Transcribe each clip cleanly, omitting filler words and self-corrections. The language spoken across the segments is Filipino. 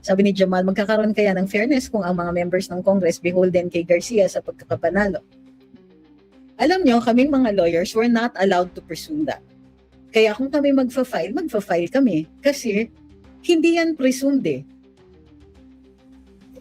Sabi ni Jamal, magkakaroon kaya ng fairness kung ang mga members ng Congress beholden kay Garcia sa pagkakapanalo? Alam nyo, kaming mga lawyers, we're not allowed to pursue that. Kaya kung kami magfa-file kami. Kasi hindi yan presumed eh.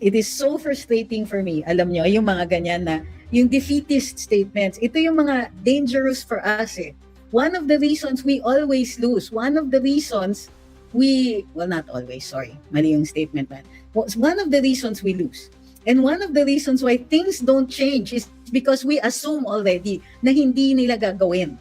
It is so frustrating for me. Alam nyo, yung mga ganyan na, yung defeatist statements, ito yung mga dangerous for us eh. One of the reasons we always lose, one of the reasons well, not always, sorry. Mali yung statement man. One of the reasons we lose. And one of the reasons why things don't change is because we assume already na hindi nila gagawin.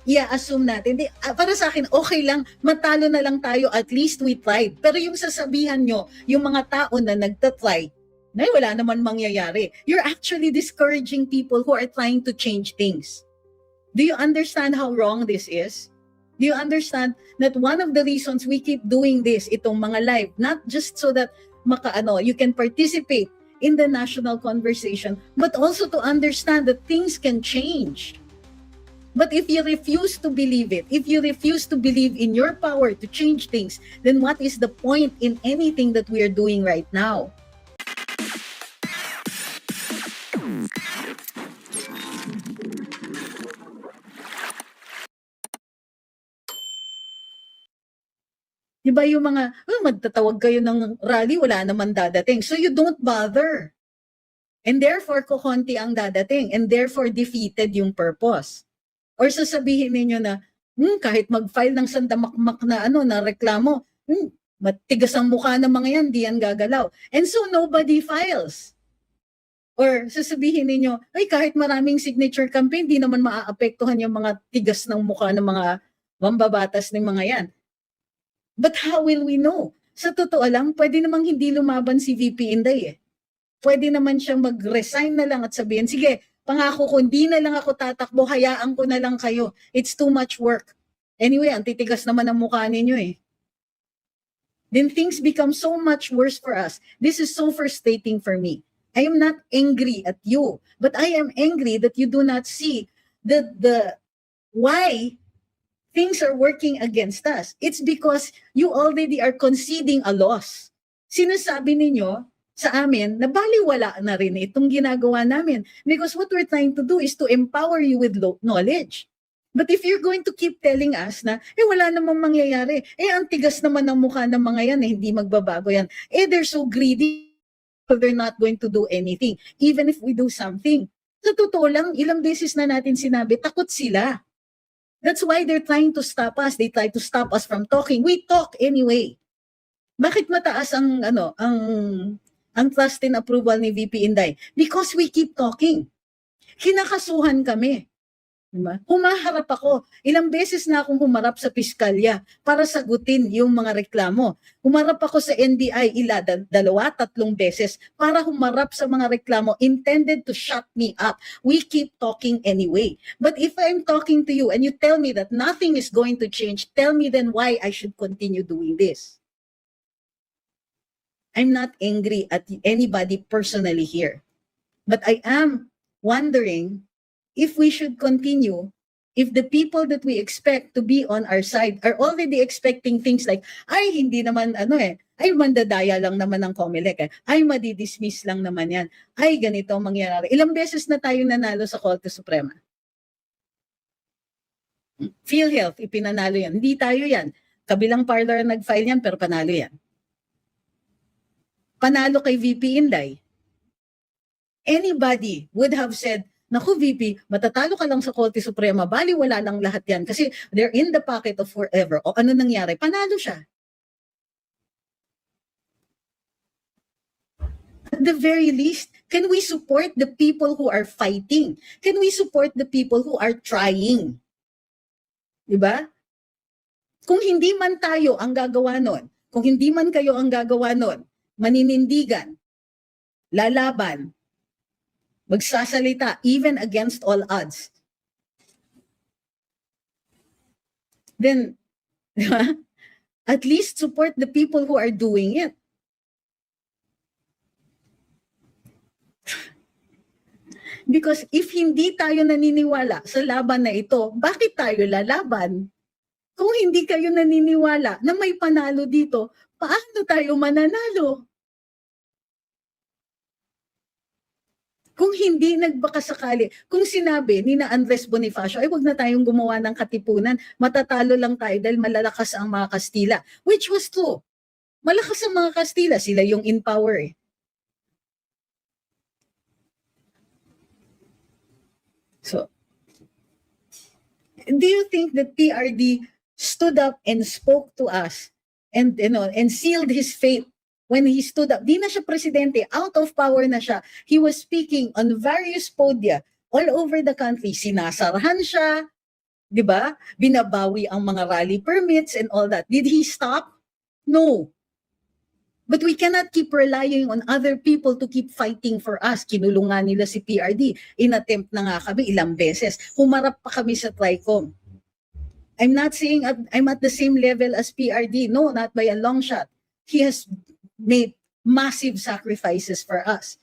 I-assume natin. Para sa akin, okay lang, matalo na lang tayo, at least we tried. Pero yung sasabihan nyo, yung mga tao na nagtatry, na wala naman mangyayari. You're actually discouraging people who are trying to change things. Do you understand how wrong this is? Do you understand that one of the reasons we keep doing this, itong mga live, not just so that you can participate in the national conversation, but also to understand that things can change. But if you refuse to believe it, if you refuse to believe in your power to change things, then what is the point in anything that we are doing right now? Diba yung mga, magtatawag kayo ng rally, wala naman dadating. So you don't bother. And therefore, kukonti ang dadating. And therefore, defeated yung purpose. Or sasabihin ninyo na, kahit mag-file ng sandamakmak na, na reklamo, matigas ang mukha ng mga yan, di yan gagalaw. And so nobody files. Or sasabihin ninyo, kahit maraming signature campaign, di naman maaapektuhan yung mga tigas ng mukha ng mga mambabatas ng mga yan. But how will we know? Sa totoo lang, pwede namang hindi lumaban si VP Inday eh. Pwede naman siyang mag-resign na lang at sabihin, sige, pangako ko, hindi na lang ako tatakbo, hayaan ko na lang kayo. It's too much work. Anyway, ang titigas naman ang mukha ninyo eh. Then things become so much worse for us. This is so frustrating for me. I am not angry at you, but I am angry that you do not see the why things are working against us. It's because you already are conceding a loss. Sinasabi ninyo sa amin na baliwala na rin itong ginagawa namin because what we're trying to do is to empower you with knowledge. But if you're going to keep telling us na, wala namang mangyayari, ang tigas naman ng mukha ng mga yan, hindi magbabago yan. They're so greedy, they're not going to do anything, even if we do something. Sa totoo lang, ilang beses na natin sinabi, takot sila. That's why they're trying to stop us. They try to stop us from talking. We talk anyway. Bakit mataas ang trust and approval ni VP Inday? Because we keep talking. Kinakasuhan kami. Diba? Humaharap ako. Ilang beses na akong humarap sa piskalya para sagutin yung mga reklamo. Humarap ako sa NBI 2-3 beses para humarap sa mga reklamo intended to shut me up. We keep talking anyway. But if I'm talking to you and you tell me that nothing is going to change, tell me then why I should continue doing this. I'm not angry at anybody personally here. But I am wondering if we should continue, if the people that we expect to be on our side are already expecting things like, hindi naman mandadaya lang naman ng COMELEC madidismiss lang naman yan, ganito ang mangyayari. Ilang beses na tayo nanalo sa Korte Suprema. PhilHealth, ipinanalo yan. Hindi tayo yan. Kabilang parlor nag-file yan, pero panalo yan. Panalo kay VP Inday. Anybody would have said, naku VP, matatalo ka lang sa Korte Suprema, baliwala lang lahat yan kasi they're in the pocket of forever. O ano nangyari? Panalo siya. At the very least, can we support the people who are fighting? Can we support the people who are trying? Diba? Kung hindi man tayo ang gagawa nun, kung hindi man kayo ang gagawa nun, maninindigan, lalaban, magsasalita even against all odds, then at least support the people who are doing it. Because if hindi tayo naniniwala sa laban na ito, bakit tayo lalaban? Kung hindi kayo naniniwala na may panalo dito, paano tayo mananalo? Kung hindi nagbakasakali, kung sinabi ni na Andres Bonifacio, ay wag na tayong gumawa ng katipunan, matatalo lang tayo dahil malalakas ang mga Kastila. Which was true. Malakas ang mga Kastila, sila yung in power eh. So, do you think that PRD stood up and spoke to us and and sealed his fate when he stood up? Di na siya presidente, out of power na siya. He was speaking on various podia all over the country. Sinasarahan siya, di ba? Binabawi ang mga rally permits and all that. Did he stop? No. But we cannot keep relying on other people to keep fighting for us. Kinulungan nila si PRD. Inattempt na nga kami ilang beses. Humarap pa kami sa TRICOM. I'm not saying I'm at the same level as PRD. No, not by a long shot. He has made massive sacrifices for us.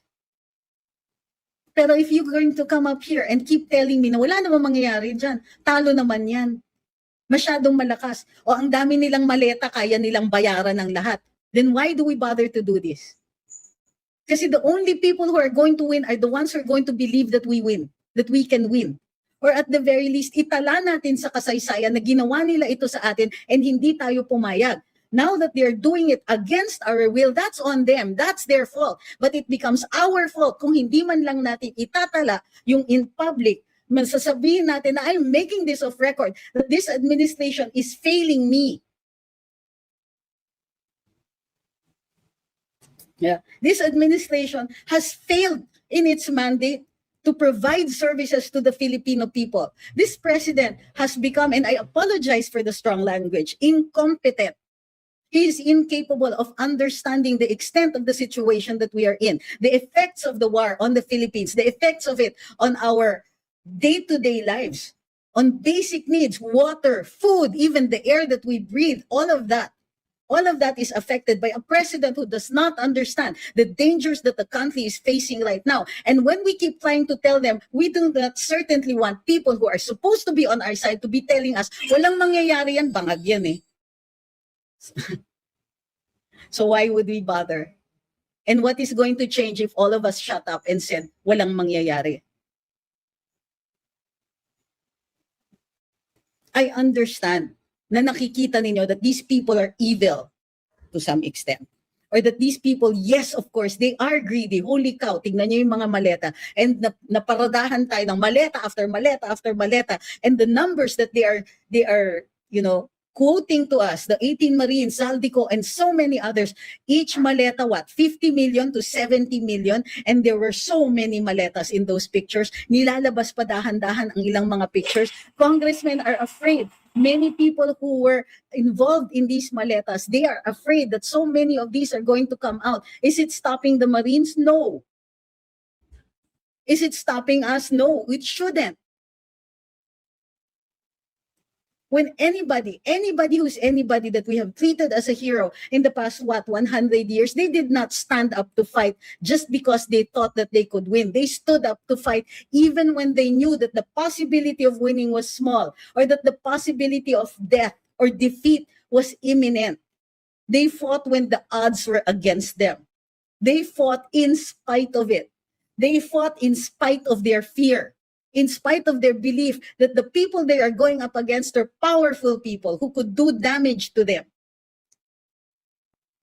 Pero if you're going to come up here and keep telling me na wala namang mangyayari dyan, talo naman yan. Masyadong malakas. O ang dami nilang maleta, kaya nilang bayaran ng lahat. Then why do we bother to do this? Kasi the only people who are going to win are the ones who are going to believe that we win, that we can win. Or at the very least, itala natin sa kasaysayan na ginawa nila ito sa atin and hindi tayo pumayag. Now that they're doing it against our will, that's on them. That's their fault. But it becomes our fault kung hindi man lang natin itatala yung in public. Masasabihin natin na I'm making this off record, that this administration is failing me. Yeah. This administration has failed in its mandate to provide services to the Filipino people. This president has become, and I apologize for the strong language, incompetent. He is incapable of understanding the extent of the situation that we are in, the effects of the war on the Philippines, the effects of it on our day-to-day lives, on basic needs, water, food, even the air that we breathe, all of that. All of that is affected by a president who does not understand the dangers that the country is facing right now. And when we keep trying to tell them, we do not certainly want people who are supposed to be on our side to be telling us, walang mangyayari yan, bangag yan eh. So why would we bother? And what is going to change if all of us shut up and said, walang mangyayari? I understand na nakikita ninyo that these people are evil to some extent. Or that these people, yes, of course, they are greedy. Holy cow, tingnan nyo yung mga maleta. And naparadahan tayo ng maleta after maleta after maleta. And the numbers that they are, quoting to us, the 18 Marines, Zaldico, and so many others, each maleta, 50 million to 70 million, and there were so many maletas in those pictures. Nilalabas pa dahan-dahan ang ilang mga pictures. Congressmen are afraid. Many people who were involved in these maletas, they are afraid that so many of these are going to come out. Is it stopping the Marines? No. Is it stopping us? No, it shouldn't. When anybody who's anybody that we have treated as a hero in the past, 100 years, they did not stand up to fight just because they thought that they could win. They stood up to fight even when they knew that the possibility of winning was small or that the possibility of death or defeat was imminent. They fought when the odds were against them. They fought in spite of it. They fought in spite of their fear. In spite of their belief that the people they are going up against are powerful people who could do damage to them.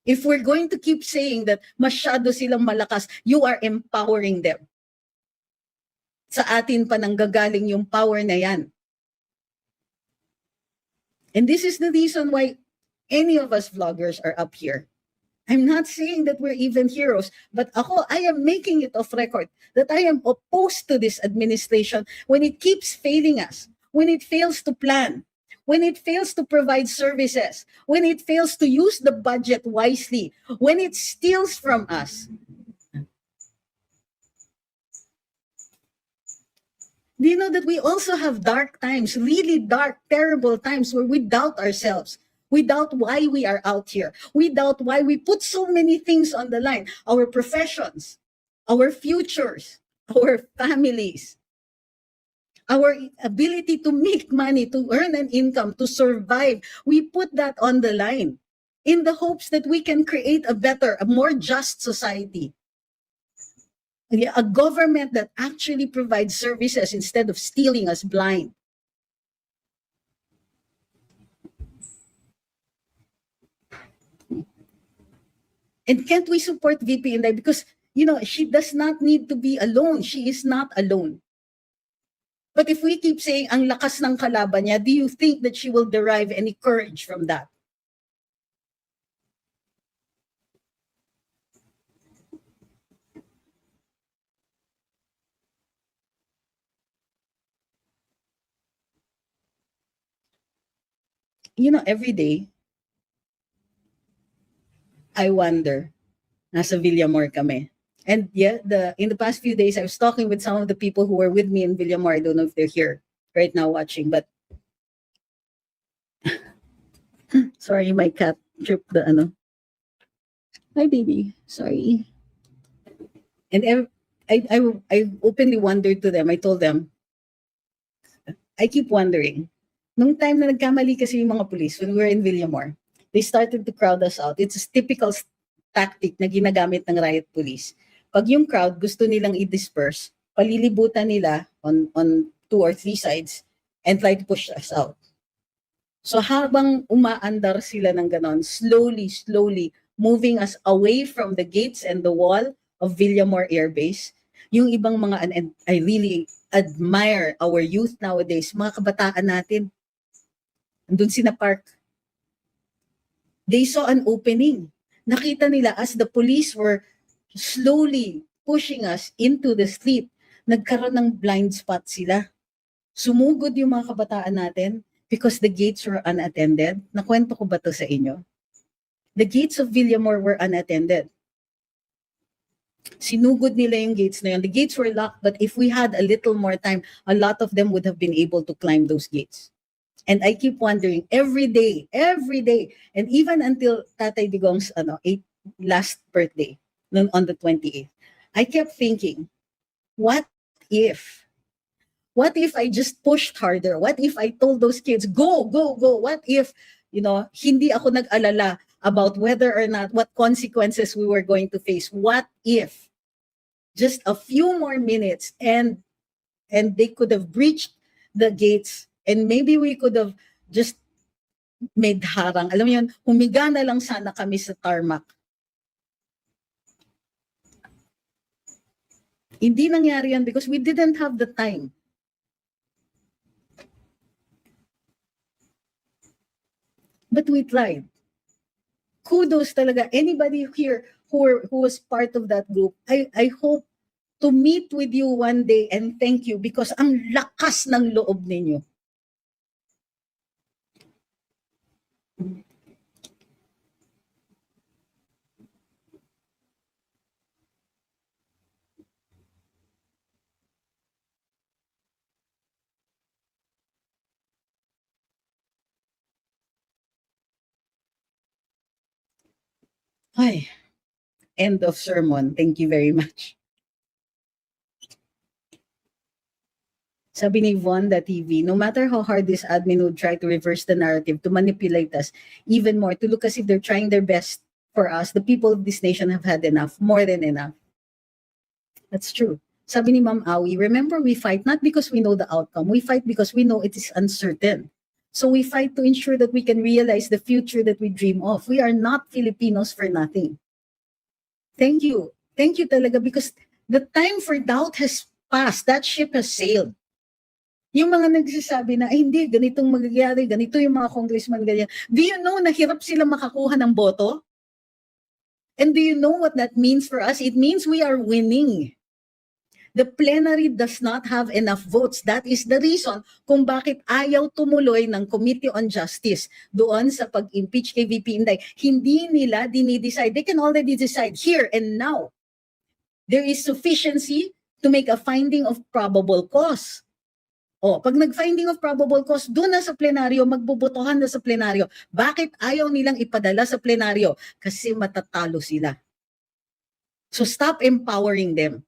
If we're going to keep saying that masyado silang malakas, you are empowering them. Sa atin pa nanggagaling yung power na yan. And this is the reason why any of us vloggers are up here. I'm not saying that we're even heroes, but I am making it off record that I am opposed to this administration when it keeps failing us, when it fails to plan, when it fails to provide services, when it fails to use the budget wisely, when it steals from us. Do you know that we also have dark times, really dark, terrible times where we doubt ourselves? We doubt why we are out here. We doubt why we put so many things on the line. Our professions, our futures, our families, our ability to make money, to earn an income, to survive. We put that on the line. in the hopes that we can create a better, a more just society. A government that actually provides services instead of stealing us blind. And can't we support VP Inday? Because, she does not need to be alone. She is not alone. But if we keep saying, ang lakas ng kalaban niya, do you think that she will derive any courage from that? Every day, I wonder, nasa Villamor kami. And yeah, in the past few days, I was talking with some of the people who were with me in Villamor. I don't know if they're here right now watching, but sorry, my cat tripped the ano. Hi, baby. Sorry. And I openly wondered to them. I told them, I keep wondering. Nung time na nagkamali kasi yung mga police, when we were in Villamor, they started to crowd us out. It's a typical tactic na ginagamit ng riot police. Pag yung crowd gusto nilang i-disperse, palilibutan nila on 2 or 3 sides and try to push us out. So habang umaandar sila ng ganon, slowly moving us away from the gates and the wall of Villamor Air Base, yung ibang mga, and I really admire our youth nowadays, mga kabataan natin, andun sina Park. They saw an opening. Nakita nila as the police were slowly pushing us into the street, nagkaroon ng blind spot sila. Sumugod yung mga kabataan natin because the gates were unattended. Nakwento ko ba to sa inyo? The gates of Villamor were unattended. Sinugod nila yung gates na yun. The gates were locked, but if we had a little more time, a lot of them would have been able to climb those gates. And I keep wondering every day, and even until Tatay Digong's last birthday, on the 28th, I kept thinking, what if I just pushed harder? What if I told those kids, go? What if, hindi ako nag-alala about whether or not, what consequences we were going to face? What if just a few more minutes and they could have breached the gates, and maybe we could have just made harang. Alam mo yun, humiga na lang sana kami sa tarmac. Hindi nangyari yan because we didn't have the time. But we tried. Kudos talaga. Anybody here who was part of that group, I hope to meet with you one day and thank you because ang lakas ng loob ninyo. Ay, end of sermon. Thank you very much. Sabi ni Von.TV, no matter how hard this admin would try to reverse the narrative, to manipulate us even more, to look as if they're trying their best for us, the people of this nation have had enough, more than enough. That's true. Sabi ni Ma'am Awi, remember we fight not because we know the outcome, we fight because we know it is uncertain. So we fight to ensure that we can realize the future that we dream of. We are not Filipinos for nothing. Thank you. Thank you talaga because the time for doubt has passed. That ship has sailed. Yung mga nagsasabi na, ay hindi, ganitong magyayari, ganito yung mga congressman, ganyan. Do you know na hirap sila makakuha ng boto? And do you know what that means for us? It means we are winning. The plenary does not have enough votes. That is the reason kung bakit ayaw tumuloy ng Committee on Justice doon sa pag-impeach kay VP Inday. Hindi nila dinidecide. They can already decide here and now. There is sufficiency to make a finding of probable cause. Pag nag-finding of probable cause, doon na sa plenaryo, magbubotohan na sa plenaryo. Bakit ayaw nilang ipadala sa plenaryo? Kasi matatalo sila. So stop empowering them.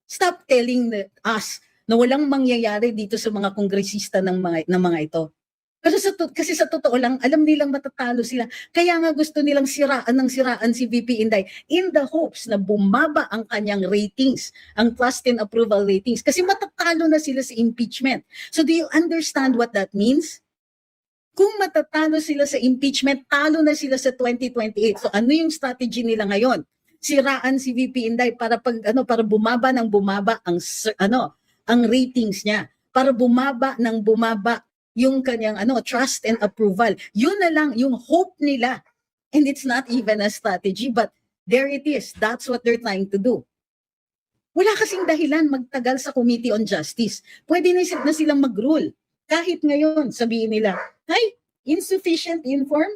Stop telling us na walang mangyayari dito sa mga kongresista ng mga ito. Kasi sa totoo lang, alam nilang matatalo sila. Kaya nga gusto nilang siraan si VP Inday in the hopes na bumaba ang kanyang ratings, ang trust and approval ratings. Kasi matatalo na sila sa impeachment. So do you understand what that means? Kung matatalo sila sa impeachment, talo na sila sa 2028. So ano yung strategy nila ngayon? Siraan si VP Inday para para bumaba ang ratings niya, para bumaba yung kanyang trust and approval. Yun na lang yung hope nila. And it's not even a strategy, but there it is. That's what they're trying to do. Wala kasing dahilan magtagal sa Committee on Justice. Pwede na silang mag-rule. Kahit ngayon, sabihin nila, sufficient inform,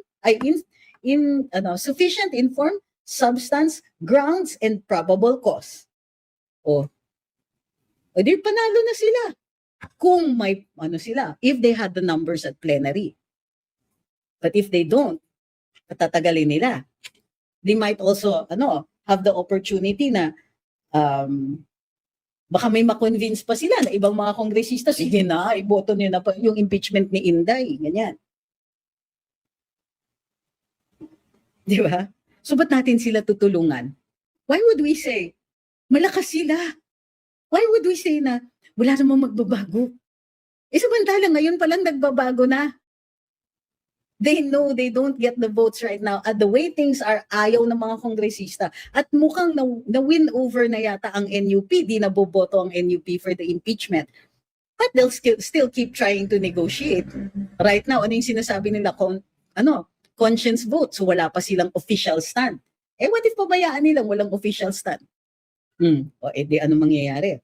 substance, grounds, and probable cause. O di panalo na sila. Kung may if they had the numbers at plenary. But if they don't, patatagalin nila. They might also have the opportunity na baka may ma-convince pa sila na ibang mga kongresista, sige na, iboto niyo na pa yung impeachment ni Inday, ganyan. Di ba? So ba't natin sila tutulungan? Why would we say, malakas sila? Why would we say na wala namang magbabago? Samantala ngayon palang nagbabago na. They know they don't get the votes right now. At the way things are, ayaw ng mga kongresista. At mukhang na-win over na yata ang NUP. Di naboboto ang NUP for the impeachment. But they'll still keep trying to negotiate. Right now, ano yung sinasabi nila? Conscience vote. So wala pa silang official stand. What if pabayaan nilang walang official stand? Di ano mangyayari?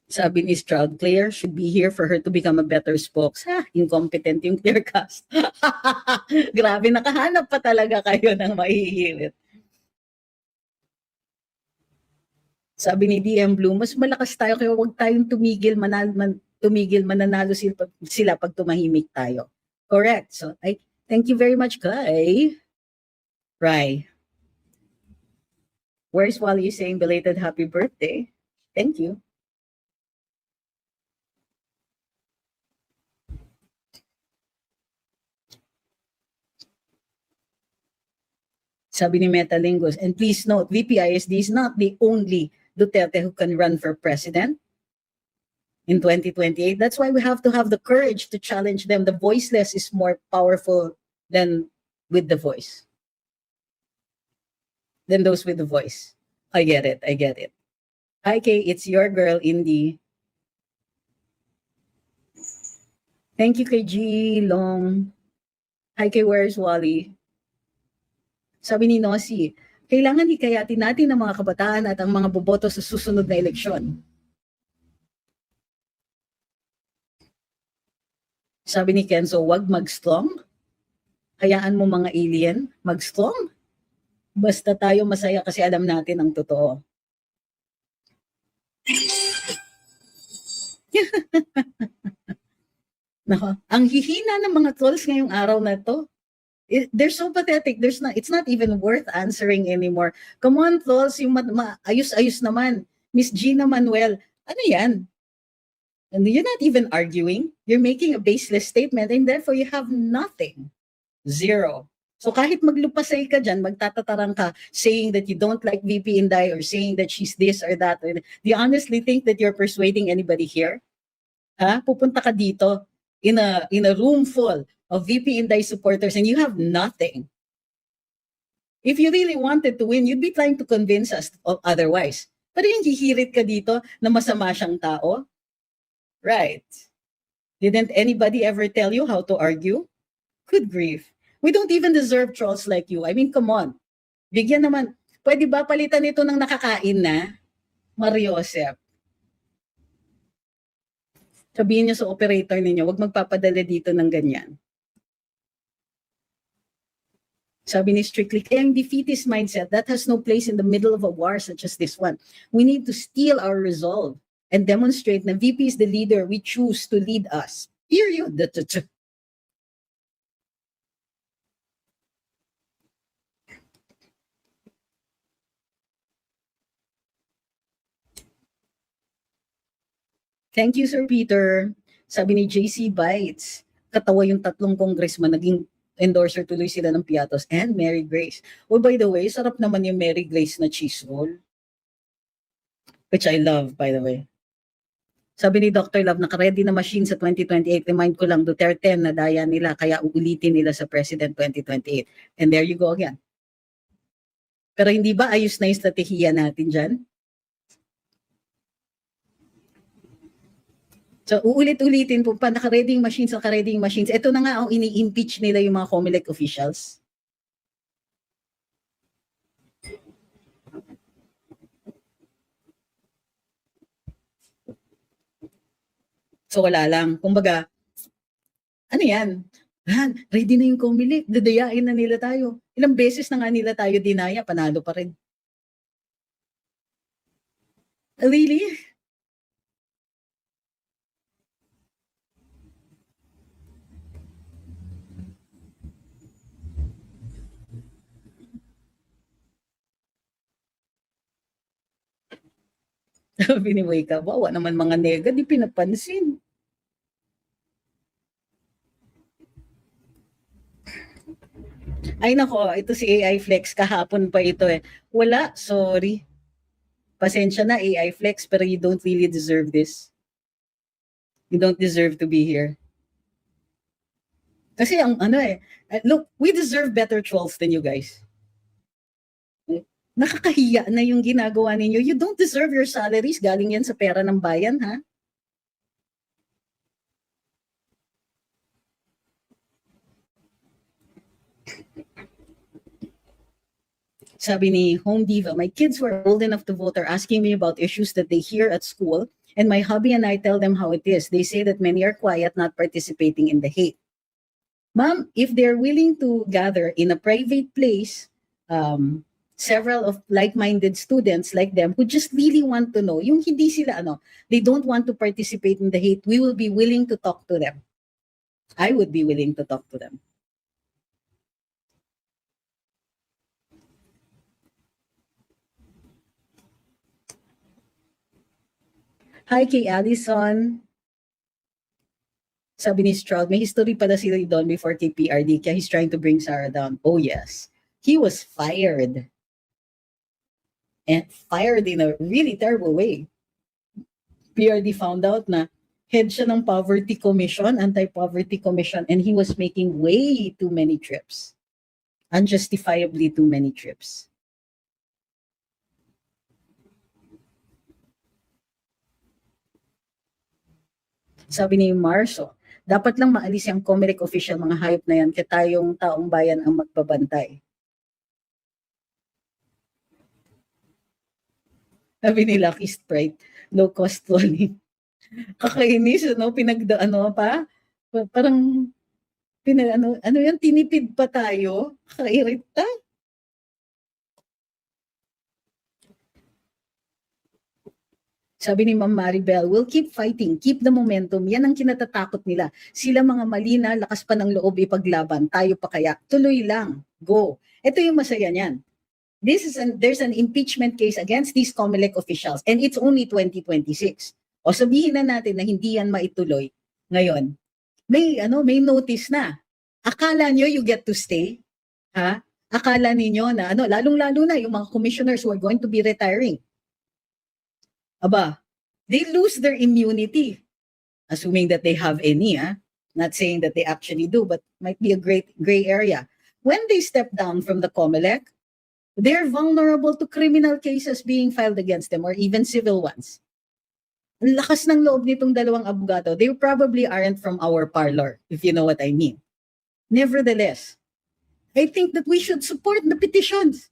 Sabi ni Stroud, Claire should be here for her to become a better spokes. Incompetent yung Clairecast. Grabe, nakahanap pa talaga kayo ng mahihilit. Sabi ni DM Blue, mas malakas tayo kaya huwag tayong tumigil, mananalo sila pag tumahimik tayo. Correct. So, thank you very much, Kai. Rai. Where's Wally saying belated happy birthday? Thank you. Sabi ni Metalingos, and please note, VPISD is not the only Duterte who can run for president in 2028. That's why we have to have the courage to challenge them. The voiceless is more powerful than with the voice. Than those with the voice. I get it. Hi, Kay, it's your girl, Indy. Thank you, kay G. Long. Hi, Kay, where's Wally? Sabi ni Nossi, kailangan hikayatin natin ang mga kabataan at ang mga boboto sa susunod na eleksyon. Sabi ni Kenzo, wag mag-strong. Hayaan mo mga alien, mag-strong. Basta tayo masaya kasi alam natin ang totoo. Nako, ang hihina ng mga trolls ngayong araw na to. They're so pathetic. It's not even worth answering anymore. Come on, trolls, yung ayos-ayos naman. Miss Gina Manuel, ano yan? And you're not even arguing. You're making a baseless statement and therefore you have nothing. Zero. So kahit maglupasay ka dyan, magtatatarang ka saying that you don't like VP Inday or saying that she's this or that. Do you honestly think that you're persuading anybody here? Pupunta ka dito in a room full of VP Inday supporters and you have nothing. If you really wanted to win, you'd be trying to convince us otherwise. Pero yung hihirit ka dito na masama siyang tao? Right. Didn't anybody ever tell you how to argue? Good grief. We don't even deserve trolls like you. I mean, come on. Bigyan naman. Pwede ba palitan ito ng nakakain na? Mariosep. Sabihin niyo sa operator ninyo, huwag magpapadala dito ng ganyan. Sabi ni Strictly, kaya yung defeatist mindset, that has no place in the middle of a war such as this one. We need to steel our resolve and demonstrate na VP is the leader we choose to lead us. Period. Thank you, Sir Peter. Sabi ni JC Bites, katawa yung tatlong congressman, naging endorser tuloy sila ng Piatos and Mary Grace. Oh, by the way, sarap naman yung Mary Grace na cheese roll. Which I love, by the way. Sabi ni Dr. Love, naka-ready na machine sa 2028. Remind ko lang, Duterte na daya nila, kaya uulitin nila sa President 2028. And there you go again. Pero hindi ba ayos na yung strategiya natin dyan? So, uulit-ulitin po pa, naka-ready machines, naka-ready machines. Ito na nga ang ini-impeach nila yung mga COMELEC officials. So wala lang. Kumbaga, ano yan? Ready na yung COMELEC. Dadayain na nila tayo. Ilang beses na nga nila tayo dinaya, panalo pa rin. Really? Sabi ni Wake Up, wawa naman mga nega, di pinapansin. Ay nako, ito si AI Flex, kahapon pa ito eh. Wala, sorry. Pasensya na AI Flex, pero you don't really deserve this. You don't deserve to be here. Kasi ang ano eh, look, we deserve better trolls than you guys. Nakakahiya na yung ginagawa ninyo. You don't deserve your salaries. Galing yan sa pera ng bayan, ha? Sabi ni Home Diva, my kids who are old enough to vote are asking me about issues that they hear at school, and my hubby and I tell them how it is. They say that many are quiet, not participating in the hate. Ma'am, if they're willing to gather in a private place, several of like-minded students like them who just really want to know, yung hindi sila they don't want to participate in the hate, we will be willing to talk to them. I would be willing to talk to them. Hi kay Allison. Sabi ni Stroud, may history pala si Don before kay PRD, kaya he's trying to bring Sarah down. Oh yes. He was fired. And fired in a really terrible way. PRD found out na head siya ng Poverty Commission, Anti-Poverty Commission, and he was making way too many trips. Unjustifiably too many trips. Sabi ni Marso, dapat lang maalis yung COMELEC official, mga hayop na yan, kaya tayong taong bayan ang magbabantay. Sabi ni Lucky Sprite, low cost trolling. Kakainis, pa? Parang, yan, tinipid pa tayo? Kakairita? Sabi ni Ma'am Maribel, we'll keep fighting, keep the momentum. Yan ang kinatatakot nila. Sila mga malina, lakas pa ng loob ipaglaban. Tayo pa kaya? Tuloy lang. Go. Ito yung masaya niyan. There's an impeachment case against these COMELEC officials and it's only 2026. O sabihin na natin na hindi yan maituloy. Ngayon, may notice na. Akala nyo you get to stay? Ha? Akala ninyo na lalong-lalo na yung mga commissioners who are going to be retiring. Aba, they lose their immunity. Assuming that they have any, not saying that they actually do, but might be a great gray area. When they step down from the COMELEC, they're vulnerable to criminal cases being filed against them or even civil ones. Ang lakas ng loob nitong dalawang abogado. They probably aren't from our parlor, if you know what I mean. Nevertheless, I think that we should support the petitions.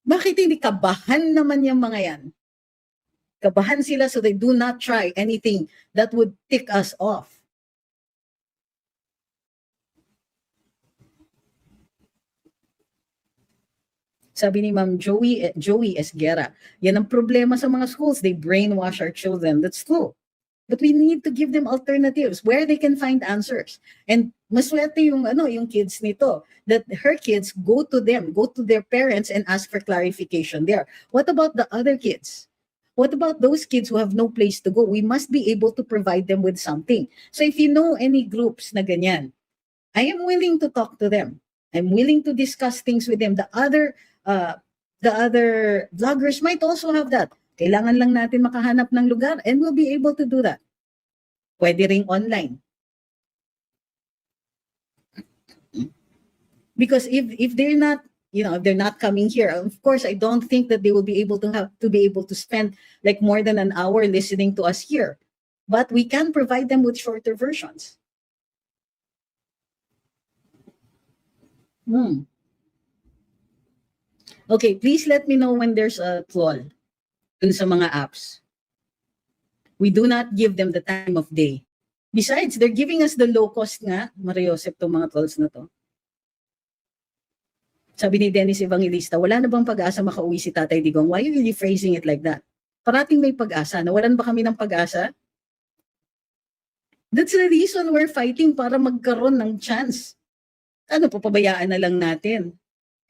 Bakit hindi kabahan naman yung mga yan? Kabahan sila so they do not try anything that would tick us off. Sabi ni Ma'am Joey Esguera, yan ang problema sa mga schools. They brainwash our children. That's true. But we need to give them alternatives where they can find answers. And maswerte yung kids nito, that her kids go to them, go to their parents and ask for clarification there. What about the other kids? What about those kids who have no place to go? We must be able to provide them with something. So if you know any groups na ganyan, I am willing to talk to them. I'm willing to discuss things with them. The other vloggers might also have that. Kailangan lang natin makahanap ng lugar and we'll be able to do that. Pwede ring online. Because if they're not, if they're not coming here, of course, I don't think that they will be able to spend like more than an hour listening to us here. But we can provide them with shorter versions. Okay, please let me know when there's a troll dun sa mga apps. We do not give them the time of day. Besides, they're giving us the low cost nga, Maria Josep, itong mga trolls na to. Sabi ni Dennis Evangelista, wala na bang pag-asa makauwi si Tatay Digong? Why are you really phrasing it like that? Parating may pag-asa. Nawalan ba kami ng pag-asa? That's the reason we're fighting para magkaroon ng chance. Ano, papabayaan na lang natin.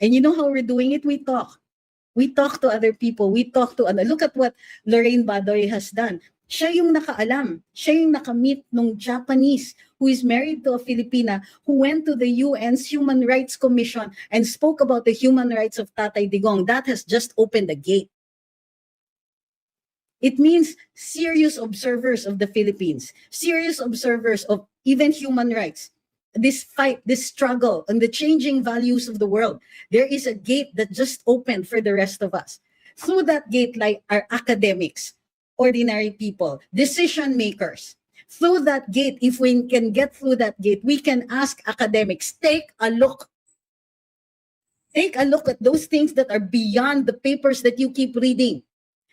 And you know how we're doing it? We talk. We talk to other people. We talk to, look at what Lorraine Badoy has done. Siya yung nakaalam. Siya yung nakamit nung Japanese who is married to a Filipina who went to the UN's Human Rights Commission and spoke about the human rights of Tatay Digong. That has just opened the gate. It means serious observers of the Philippines, serious observers of even human rights. This fight, this struggle, and the changing values of the world, there is a gate that just opened for the rest of us. Through that gate lie our academics, ordinary people, decision makers. Through that gate, if we can get through that gate, we can ask academics, take a look. Take a look at those things that are beyond the papers that you keep reading.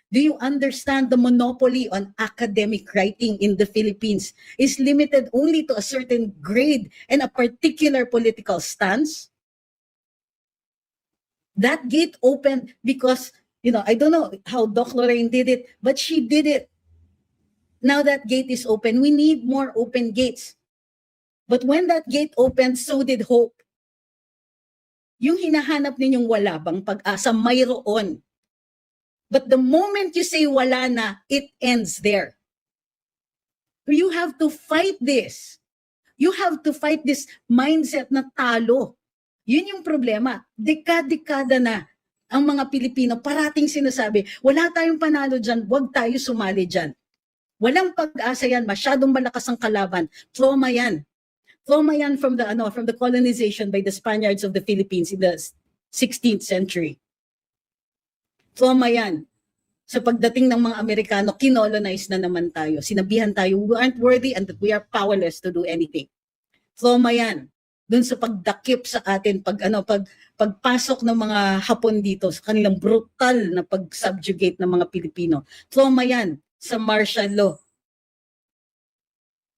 Do you understand the monopoly on academic writing in the Philippines is limited only to a certain grade and a particular political stance? That gate opened because, I don't know how Doc Lorraine did it, but she did it. Now that gate is open. We need more open gates. But when that gate opened, so did hope. Yung hinahanap ninyong wala bang pag-asa, mayroon. But the moment you say wala na, it ends there. You have to fight this. You have to fight this mindset na talo. Yun yung problema. Dekada na ang mga Pilipino parating sinasabi, wala tayong panalo dyan, huwag tayo sumali dyan. Walang pag-asa yan, masyadong malakas ang kalaban. Trauma yan. Trauma yan from the colonization by the Spaniards of the Philippines in the 16th century. Trauma yan. Sa pagdating ng mga Amerikano, kinolonize na naman tayo. Sinabihan tayo, we aren't worthy and that we are powerless to do anything. Trauma yan. Doon sa pagdakip sa atin, pagpasok ng mga Hapon dito, sa kanilang brutal na pag-subjugate ng mga Pilipino. Trauma yan sa martial law.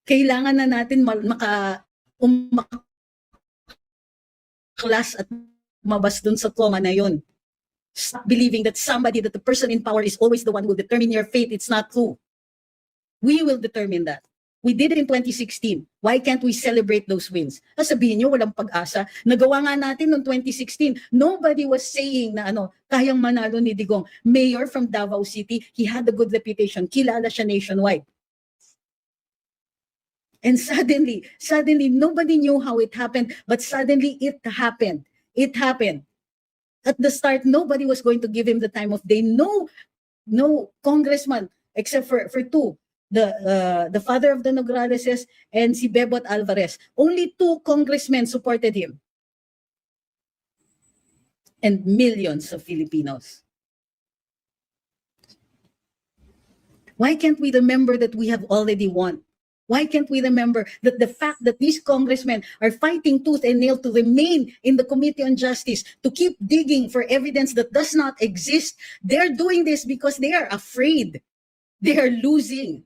Kailangan na natin makaklas at mabas dun sa trauma na yun. Stop believing that the person in power is always the one who will determine your fate. It's not true. We will determine that. We did it in 2016. Why can't we celebrate those wins? Sabihin nyo, walang pag-asa. Nagawa nga natin noong 2016. Nobody was saying na kayang manalo ni Digong. Mayor from Davao City, he had a good reputation. Kilala siya nationwide. And suddenly, nobody knew how it happened, but suddenly it happened. It happened. At the start, nobody was going to give him the time of day. No congressman, except for two. The father of the Nograleses and si Bebot Alvarez. Only 2 congressmen supported him. And millions of Filipinos. Why can't we remember that we have already won? Why can't we remember that the fact that these congressmen are fighting tooth and nail to remain in the Committee on Justice, to keep digging for evidence that does not exist? They're doing this because they are afraid. They are losing.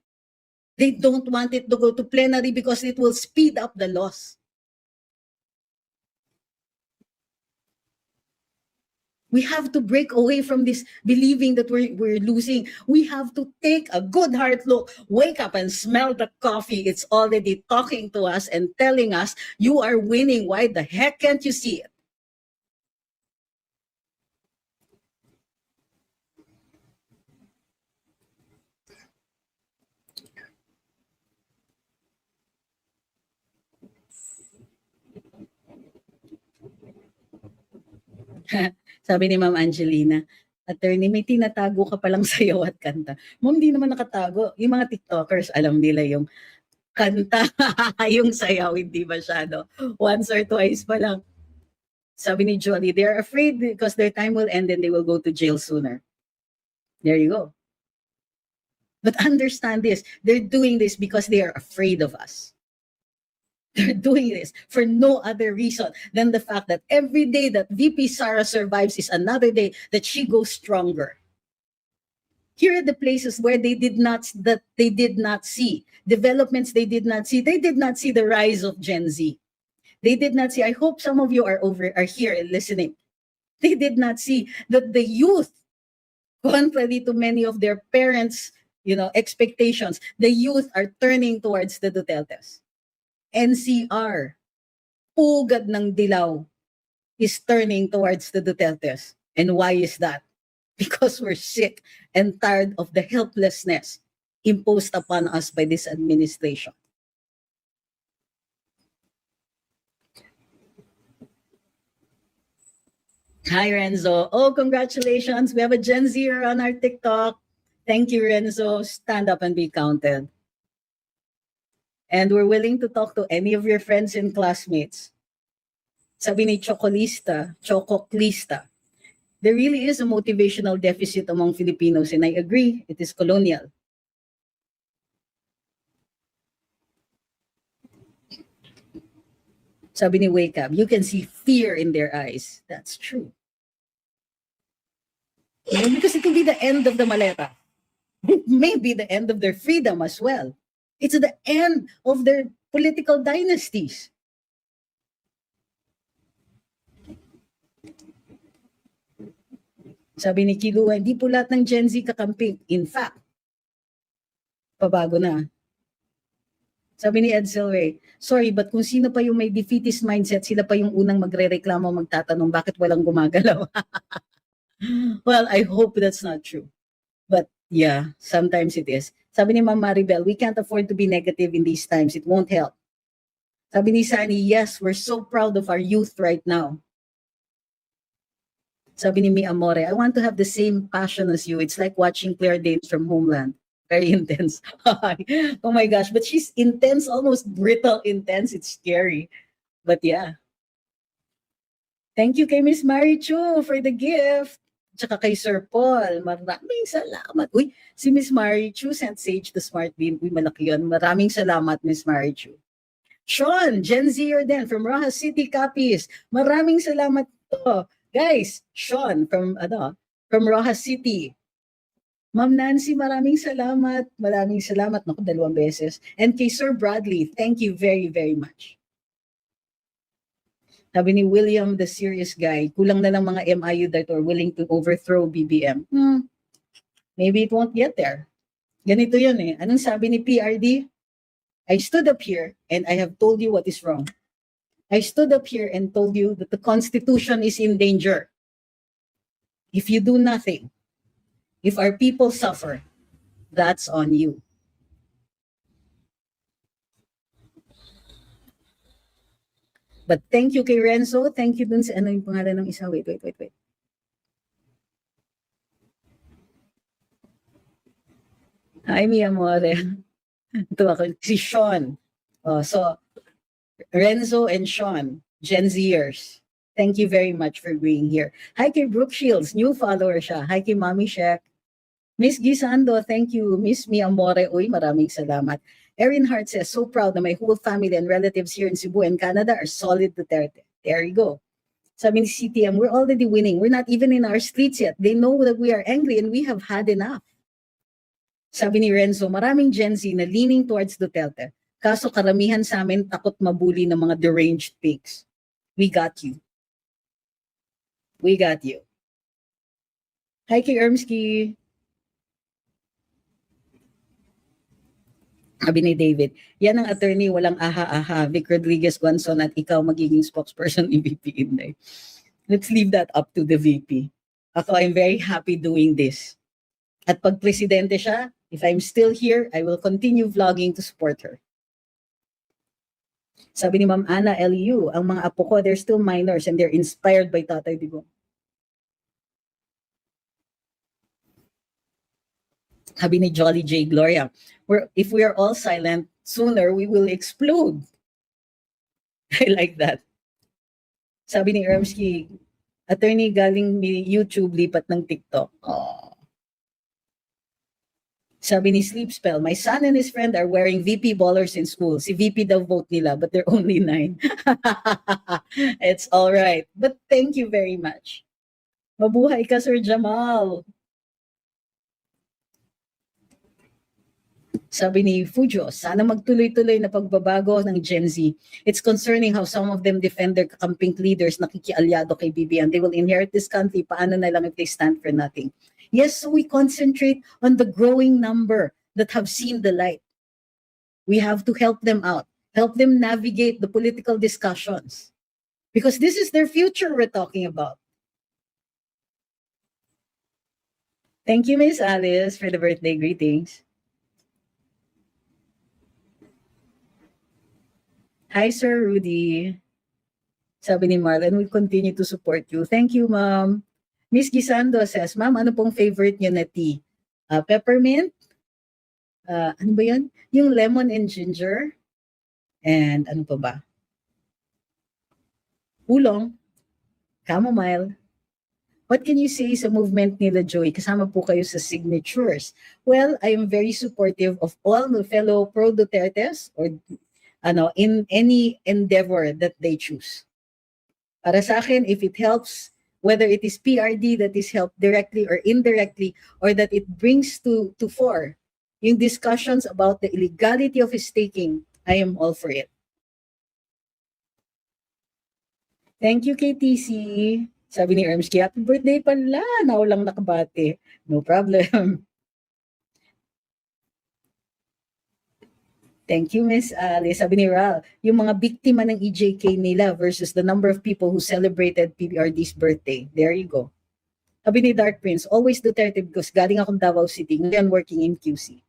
They don't want it to go to plenary because it will speed up the loss. We have to break away from this believing that we're losing. We have to take a good hard look, wake up and smell the coffee. It's already talking to us and telling us you are winning. Why the heck can't you see it? Sabi ni Ma'am Angelina, attorney, may tinatago ka palang sayaw at kanta. Ma'am, di naman nakatago. Yung mga TikTokers, alam nila yung kanta, yung sayaw, hindi masyado. Once or twice pa lang. Sabi ni Jolly, they're afraid because their time will end and they will go to jail sooner. There you go. But understand this, they're doing this because they are afraid of us. They're doing this for no other reason than the fact that every day that VP Sara survives is another day that she goes stronger. Here are the places where they did not see developments. They did not see the rise of Gen Z. They did not see. I hope some of you are here and listening. They did not see that the youth, contrary to many of their parents, expectations, the youth are turning towards the Dutertes. NCR, pugad ng dilaw, is turning towards the Dutertes. And why is that? Because we're sick and tired of the helplessness imposed upon us by this administration. Hi, Renzo. Oh, congratulations. We have a Gen Zer on our TikTok. Thank you, Renzo. Stand up and be counted. And we're willing to talk to any of your friends and classmates. Sabi ni Chococlista, there really is a motivational deficit among Filipinos, and I agree, it is colonial. Sabi ni Wake Up, you can see fear in their eyes. That's true. Because it will be the end of the maleta. It may be the end of their freedom as well. It's the end of their political dynasties. Sabi ni Kilua, hindi po lahat ng Gen Z kakamping. In fact, pabago na. Sabi ni Ed Silray, sorry, but kung sino pa yung may defeatist mindset, sila pa yung unang magre-reklamo, magtatanong bakit walang gumagalaw. Well, I hope that's not true. But yeah, sometimes it is. Sabi ni Ma'am Maribel, we can't afford to be negative in these times. It won't help. Sabi ni Sani, yes, we're so proud of our youth right now. Sabi ni Mi Amore, I want to have the same passion as you. It's like watching Claire Danes from Homeland. Very intense. Oh my gosh, but she's intense, almost brittle intense. It's scary. But yeah. Thank you kay Miss Marichu for the gift. Tsaka kay Sir Paul, maraming salamat. Uy, si Miss Marichu sent Sage the Smart Bean. Uy, malaki yun. Maraming salamat, Miss Marichu. Sean, Gen Zer din from Rojas City Copies. Maraming salamat to. Guys, Sean from Rojas City. Ma'am Nancy, maraming salamat. Maraming salamat. Naku, 2 beses. And kay Sir Bradley, thank you very, very much. Sabi ni William, the serious guy, kulang na lang mga MIU that are willing to overthrow BBM. Maybe it won't get there. Ganito yun eh. Anong sabi ni PRD? I stood up here and I have told you what is wrong. I stood up here and told you that the Constitution is in danger. If you do nothing, if our people suffer, that's on you. But thank you kay Renzo. Thank you dun sa ano yung pangalan ng isa. Wait. Hi, mi amore. Ito ako, si Sean. So, Renzo and Sean, Gen Zers. Thank you very much for being here. Hi kay Brooke Shields, new follower siya. Hi kay Mami Shek. Miss Gisando, thank you. Miss Mi Amore, uy, maraming salamat. Erin Hart says, so proud that my whole family and relatives here in Cebu and Canada are solid Duterte. There you go. Sabi ni CTM, we're already winning. We're not even in our streets yet. They know that we are angry and we have had enough. Sabi ni Renzo, maraming Gen Z na leaning towards Duterte. Kaso karamihan sa amin takot mabuli ng mga deranged pigs. We got you. We got you. Hi kay Ermski. Sabi ni David, yan ang attorney, walang aha-aha. Vic Rodriguez Guanzon at ikaw magiging spokesperson ni VP Inday. Let's leave that up to the VP. Ako, I'm very happy doing this. At pag presidente siya, if I'm still here, I will continue vlogging to support her. Sabi ni Ma'am Ana LU, ang mga apo ko, they're still minors and they're inspired by Tatay Digong. Sabi ni Jolly J. Gloria, if we are all silent, sooner we will explode. I like that. Sabi ni Ermski, attorney galing ni YouTube, lipat ng TikTok. Oh. Sabi ni Sleep Spell, my son and his friend are wearing VP ballers in school. Si VP daw vote nila, but they're only 9. It's all right. But thank you very much. Mabuhay ka, Sir Jamal. Sabi ni Fujo, sana magtuloy-tuloy na pagbabago ng Gen Z. It's concerning how some of them defend their camping leaders na kikialyado kay BBM. They will inherit this country. Paano na lang if they stand for nothing? Yes, so we concentrate on the growing number that have seen the light. We have to help them out, help them navigate the political discussions. Because this is their future we're talking about. Thank you, Miss Alice, for the birthday greetings. Hi, Sir Rudy. Sabi ni Marlon, we continue to support you. Thank you, Ma'am. Miss Gisando says, Ma'am, ano pong favorite niyo na tea? Peppermint? Ano ba yun? Yung lemon and ginger? And ano pa ba? Oolong? Chamomile? What can you say sa movement nila, Joy? Kasama po kayo sa signatures. Well, I am very supportive of all the fellow pro-Dutertes or in any endeavor that they choose. Para sa akin, if it helps, whether it is PRD that is helped directly or indirectly, or that it brings to fore yung discussions about the illegality of staking, I am all for it. Thank you, KTC. Sabi ni Ermski, happy birthday pala. Naulang nakabate. No problem. Thank you, Miss Alice. Sabi ni Ral, yung mga biktima ng EJK nila versus the number of people who celebrated PBRD's birthday. There you go. Sabi ni Dark Prince, always Duterte because galing akong Davao City, ngayon working in QC.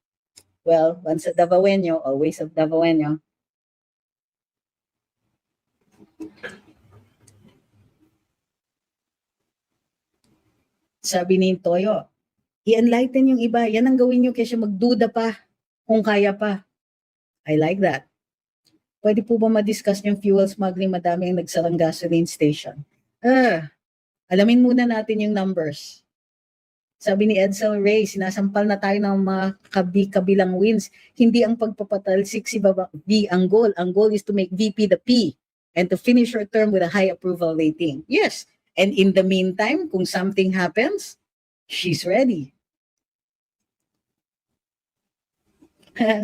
Well, once a Davaoenyo, always a Davaoenyo. Sabi ni Toyo, i-enlighten yung iba. Yan ang gawin nyo kaysa magduda pa kung kaya pa. I like that. Pwede po ba ma-discuss yung fuel smuggling? Madami ang nagsarang gasoline station. Alamin muna natin yung numbers. Sabi ni Edsel Ray, sinasampal na tayo ng mga kabilang wins. Hindi ang pagpapatalsik si V ang goal. Ang goal is to make VP the P and to finish your term with a high approval rating. Yes. And in the meantime, kung something happens, she's ready.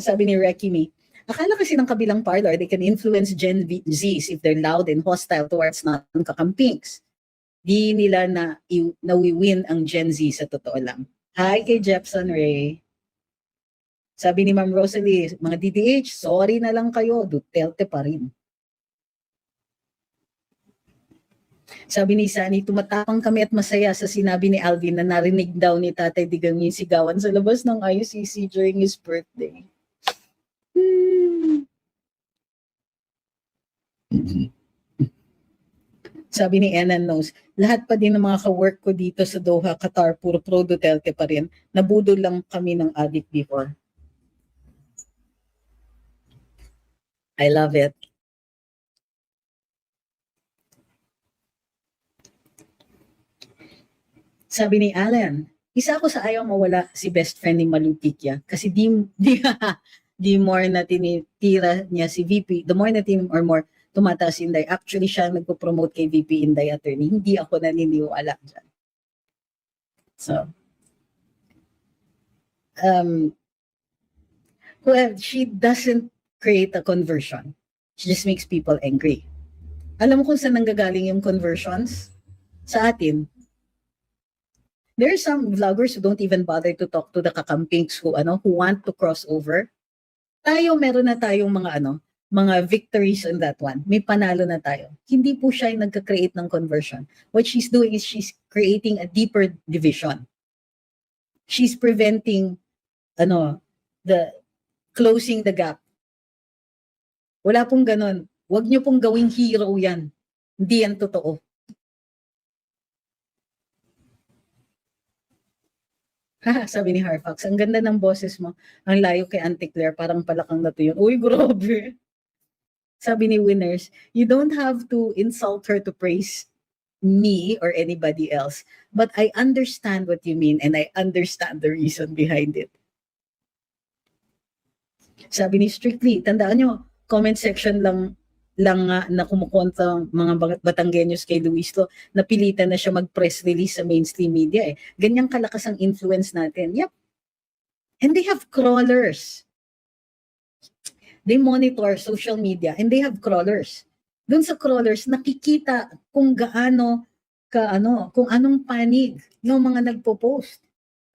Sabi ni Rekimi, akala kasi ng kabilang parlor, they can influence Gen Zs if they're loud and hostile towards non-kakampings. Di nila nawiwin ang Gen Z sa totoo lang. Hi kay Jepson Ray. Sabi ni Ma'am Rosalie, mga DDH, sorry na lang kayo, Duterte pa rin. Sabi ni Sani, tumatapang kami at masaya sa sinabi ni Alvin na narinig daw ni Tatay Digong yung sigawan sa labas ng ICC during his birthday. Sabi ni Enan Knows, lahat pa din ng mga ka-work ko dito sa Doha, Qatar, puro pro-Duterte pa rin. Nabudol lang kami ng adik before. I love it. Sabi ni Alan, isa ako sa ayaw mawala si best friend ni Malu Tikya kasi di more na tinitira niya si VP, the more na more tumataas Inday. Actually, siya nagpo-promote kay VP Inday attorney. Hindi ako naniniwala dyan. So, well, she doesn't create a conversion. She just makes people angry. Alam mo kung saan nanggagaling yung conversions? Sa atin. There are some vloggers who don't even bother to talk to the kakampings who want to cross over. Tayo, meron na tayong mga victories on that one. May panalo na tayo. Hindi po siya yung nagka-create ng conversion. What she's doing is she's creating a deeper division. She's preventing, the closing the gap. Wala pong ganun. Huwag niyo pong gawing hero yan. Hindi yan totoo. Haha, sabi ni Harfax, ang ganda ng boses mo. Ang layo kay Auntie Claire, parang palakang na to yun. Uy, grabe. Sabi ni Winners, you don't have to insult her to praise me or anybody else. But I understand what you mean and I understand the reason behind it. Sabi ni Strictly, tandaan nyo, comment section lang nga na kumukontra mga Batanggenyos kay Luis to, napilitan na siya mag-press release sa mainstream media eh. Ganyang kalakas ang influence natin. Yep. And they have crawlers. They monitor social media and they have crawlers. Doon sa crawlers, nakikita kung gaano kung anong panig ng mga nagpo-post.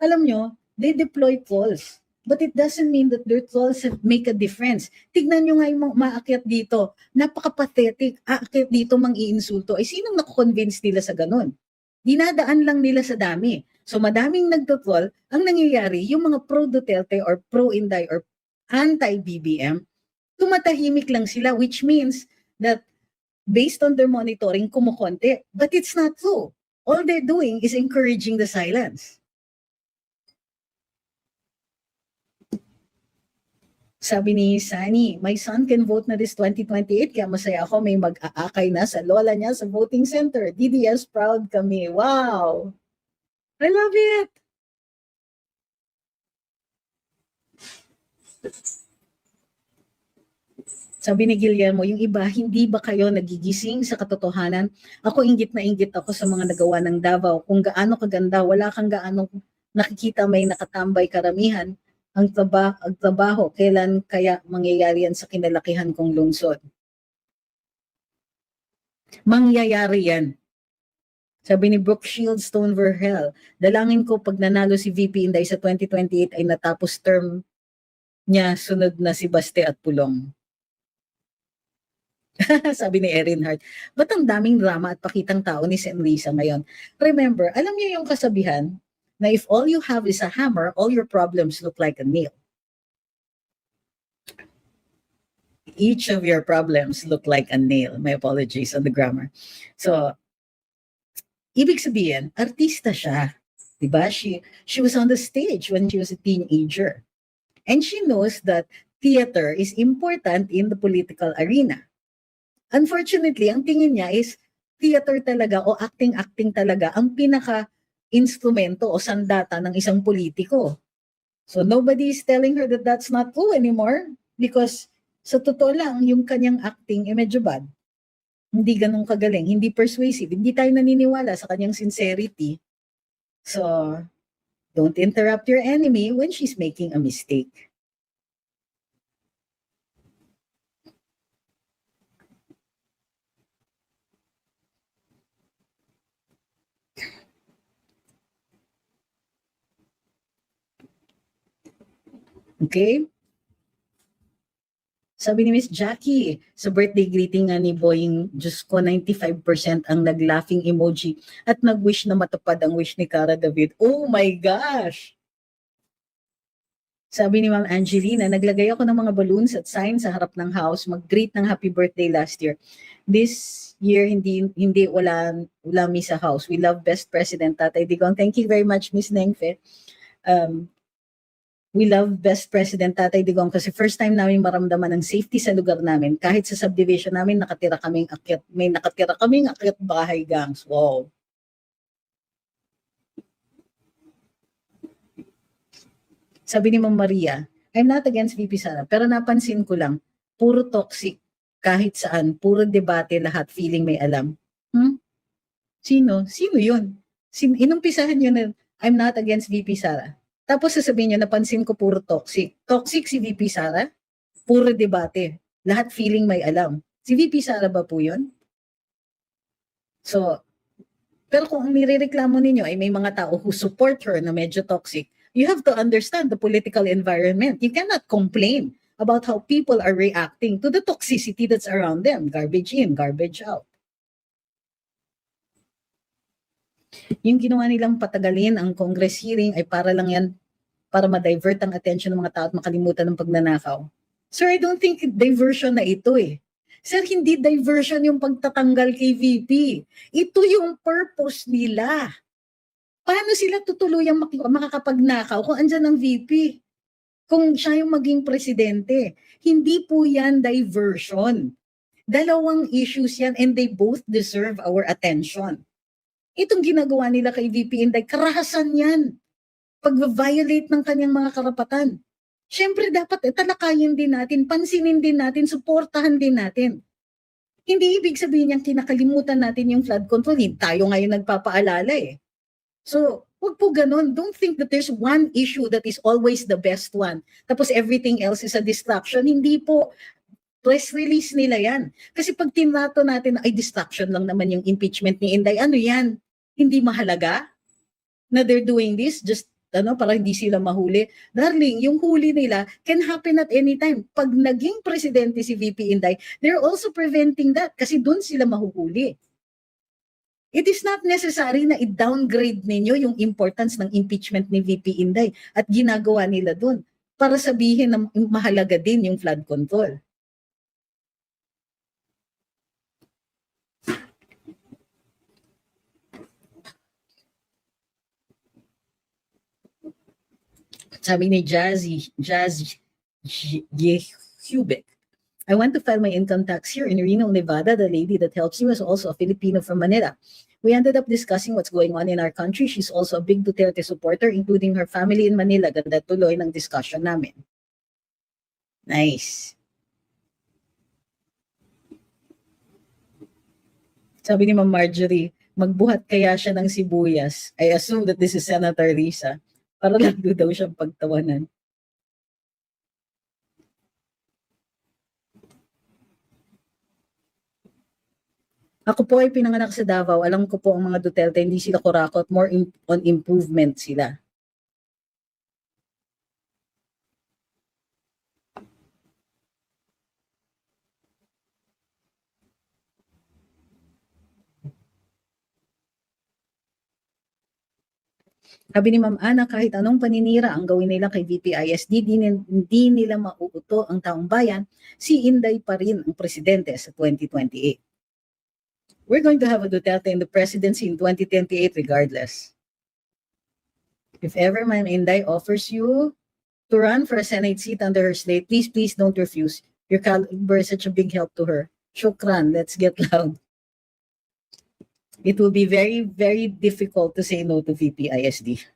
Alam nyo, they deploy trolls. But it doesn't mean that their trolls make a difference. Tignan nyo nga yung maakyat dito. Napaka-pathetic. Aakyat dito mang-iinsulto. Ay sinong nakukonvince nila sa ganun? Dinadaan lang nila sa dami. So madaming nagtotroll, ang nangyayari, yung mga pro-Duterte or pro-Inday or anti-BBM, tumatahimik lang sila, which means that based on their monitoring, kumukonti. But it's not true. All they're doing is encouraging the silence. Sabi ni Sunny, my son can vote na this 2028, kaya masaya ako may mag-aakay na sa lola niya sa voting center. DDS proud kami. Wow! I love it! Sabi ni Guillermo, yung iba, hindi ba kayo nagigising sa katotohanan? Ako inggit na inggit ako sa mga nagawa ng Davao. Kung gaano kaganda, wala kang gaano nakikita may nakatambay karamihan. Ang trabaho, kailan kaya mangyayari yan sa kinalakihan kong lungsod? Mangyayari yan. Sabi ni Brooke Shields, Stone Verhel, dalangin ko pag nanalo si VP Inday sa 2028 ay natapos term niya, sunod na si Baste at Pulong. Sabi ni Erin Hart, ba't ang daming drama at pakitang tao ni Sen Risa ngayon? Remember, alam niyo yung kasabihan na if all you have is a hammer, all your problems look like a nail. Each of your problems look like a nail. My apologies on the grammar. So, ibig sabihin, artista siya. Diba? She was on the stage when she was a teenager. And she knows that theater is important in the political arena. Unfortunately, ang tingin niya is theater talaga o acting talaga ang pinaka-instrumento o sandata ng isang politiko. So nobody is telling her that that's not true anymore because sa totoo lang, yung kanyang acting medyo bad. Hindi ganun kagaling, hindi persuasive, hindi tayo naniniwala sa kanyang sincerity. So, don't interrupt your enemy when she's making a mistake. Okay? Sabi ni Miss Jackie, sa birthday greeting nga ni Boying, Diyos ko, 95% ang nag-laughing emoji at nag-wish na matupad ang wish ni Cara David. Oh my gosh! Sabi ni Ma'am Angelina, naglagay ako ng mga balloons at signs sa harap ng house, mag-greet ng happy birthday last year. This year, wala me sa house. We love best President Tatay Digong. Thank you very much, Miss Nengfe. We love best President Tatay Digong kasi first time namin maramdaman ng safety sa lugar namin. Kahit sa subdivision namin, may nakatira kaming akyat bahay gangs. Wow. Sabi ni Ma'am Maria, I'm not against VP Sara, pero napansin ko lang, puro toxic, kahit saan, puro debate, lahat feeling may alam. Sino? Sino yun? Inumpisahan yun na, I'm not against VP Sara. Tapos sasabihin niyo, napansin ko puro toxic. Toxic si VP Sara? Puro debate. Lahat feeling may alam. Si VP Sara ba po yun? So, pero kung ang nirereklamo ninyo ay may mga tao who support her na medyo toxic, you have to understand the political environment. You cannot complain about how people are reacting to the toxicity that's around them. Garbage in, garbage out. Yung ginawa nilang patagalin ang Congress hearing ay para lang yan, para ma-divert ang attention ng mga tao at makalimutan ng pagnanakaw. Sir, I don't think diversion na ito eh. Sir, hindi diversion yung pagtatanggal kay VP. Ito yung purpose nila. Paano sila tutuluyang makakapagnakaw kung andyan ang VP? Kung siya yung maging presidente. Hindi po yan diversion. Dalawang issues yan and they both deserve our attention. Itong ginagawa nila kay VP Inday, karahasan yan. Pag-violate ng kanyang mga karapatan. Siyempre dapat talakayin din natin, pansinin din natin, suportahan din natin. Hindi ibig sabihin niyang kinakalimutan natin yung flood control. Hindi tayo ngayon nagpapaalala eh. So, huwag po ganun. Don't think that there's one issue that is always the best one. Tapos everything else is a distraction. Hindi po. Press release nila yan. Kasi pag tinato natin, ay distraction lang naman yung impeachment ni Inday. Ano yan? Hindi mahalaga na they're doing this just para hindi sila mahuli. Darling, yung huli nila can happen at any time. Pag naging presidente si VP Inday, they're also preventing that kasi doon sila mahuhuli. It is not necessary na i-downgrade ninyo yung importance ng impeachment ni VP Inday at ginagawa nila doon para sabihin na mahalaga din yung flood control. Sabi ni Jazz Hubic, I went to file my income tax here in Reno, Nevada. The lady that helps you is also a Filipino from Manila. We ended up discussing what's going on in our country. She's also a big Duterte supporter, including her family in Manila. Ganda tuloy ng discussion namin. Nice. Sabi ni Ma'am Marjorie, magbuhat kaya siya ng sibuyas. I assume that this is Senator Risa. Para lang daw siyang pagtawanan. Ako po ay pinanganak sa Davao. Alam ko po ang mga Duterte, hindi sila kurakot. More on improvement sila. Sabi ni Ma'am Ana, kahit anong paninira ang gawin nila kay VPISD, hindi nila mauuto ang taong bayan, si Inday pa rin ang presidente sa 2028. We're going to have a Duterte in the presidency in 2028 regardless. If ever Ma'am Inday offers you to run for a Senate seat under her slate, please don't refuse. Your caliber is such a big help to her. Shukran, let's get loud. It will be very, very difficult to say no to VPISD.